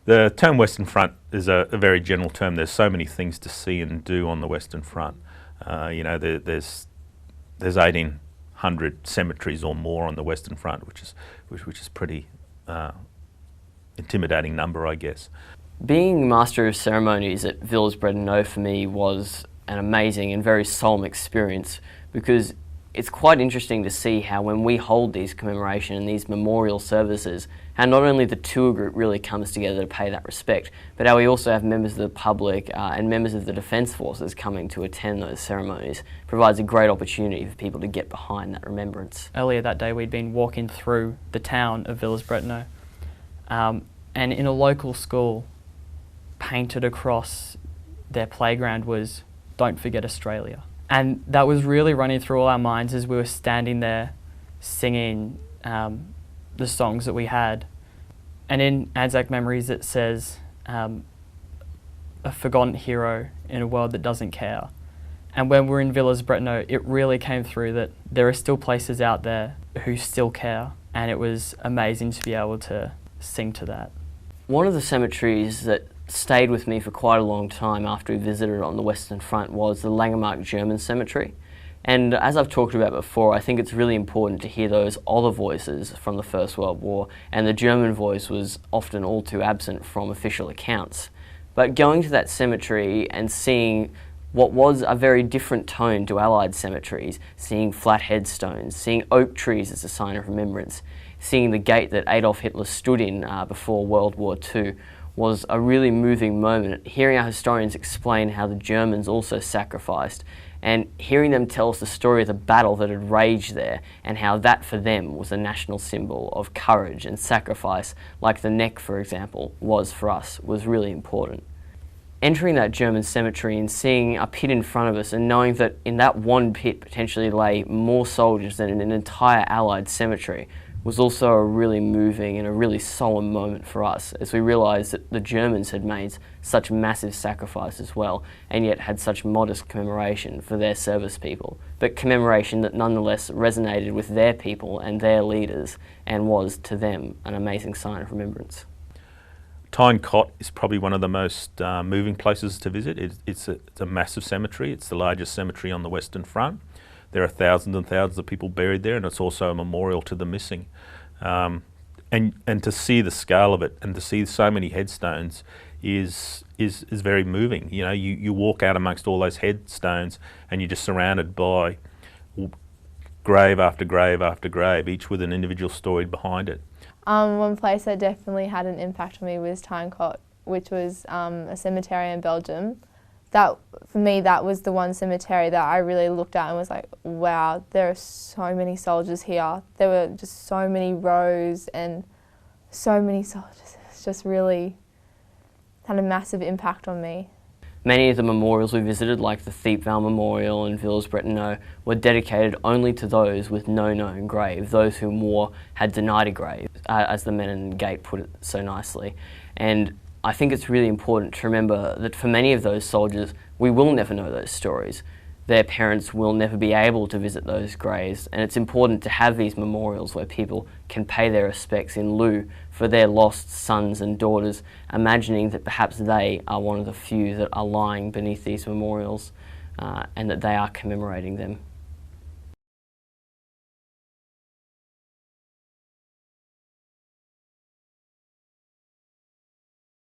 The term Western Front is a very general term. There's so many things to see and do on the Western Front. There's 1,800 cemeteries or more on the Western Front, which is pretty intimidating number, I guess. Being Master of Ceremonies at Villers-Bretonneux for me was an amazing and very solemn experience, because it's quite interesting to see how when we hold these commemoration and these memorial services, how not only the tour group really comes together to pay that respect, but how we also have members of the public and members of the Defence Forces coming to attend those ceremonies. Provides a great opportunity for people to get behind that remembrance. Earlier that day we'd been walking through the town of Villers-Bretonneux, and in a local school, painted across their playground was "Don't Forget Australia." And that was really running through all our minds as we were standing there singing the songs that we had. And in Anzac Memories it says, a forgotten hero in a world that doesn't care. And when we're in Villers-Bretonneux, it really came through that there are still places out there who still care, and it was amazing to be able to sing to that. One of the cemeteries that stayed with me for quite a long time after we visited on the Western Front was the Langemarck German Cemetery. And as I've talked about before, I think it's really important to hear those other voices from the First World War, and the German voice was often all too absent from official accounts. But going to that cemetery and seeing what was a very different tone to Allied cemeteries, seeing flat headstones, seeing oak trees as a sign of remembrance, seeing the gate that Adolf Hitler stood in before World War II, was a really moving moment. Hearing our historians explain how the Germans also sacrificed, and hearing them tell us the story of the battle that had raged there, and how that for them was a national symbol of courage and sacrifice, like the neck, for example, was for us, was really important. Entering that German cemetery and seeing a pit in front of us, and knowing that in that one pit potentially lay more soldiers than in an entire Allied cemetery, was also a really moving and a really solemn moment for us, as we realised that the Germans had made such massive sacrifice as well, and yet had such modest commemoration for their service people, but commemoration that nonetheless resonated with their people and their leaders, and was to them an amazing sign of remembrance. Tyne Cot is probably one of the most moving places to visit. It's a massive cemetery. It's the largest cemetery on the Western Front. There are thousands and thousands of people buried there, and it's also a memorial to the missing. And to see the scale of it and to see so many headstones is very moving. You know, you walk out amongst all those headstones and you're just surrounded by grave after grave after grave, each with an individual story behind it. One place that definitely had an impact on me was Tyne Cot, which was a cemetery in Belgium. That, for me, that was the one cemetery that I really looked at and was like, wow, there are so many soldiers here. There were just so many rows and so many soldiers. It's just really had a massive impact on me. Many of the memorials we visited, like the Thiepval Memorial and Villers-Bretonneux, were dedicated only to those with no known grave, those whom war had denied a grave, as the men in the gate put it so nicely. And I think it's really important to remember that for many of those soldiers, we will never know those stories. Their parents will never be able to visit those graves, and it's important to have these memorials where people can pay their respects in lieu for their lost sons and daughters, imagining that perhaps they are one of the few that are lying beneath these memorials and that they are commemorating them.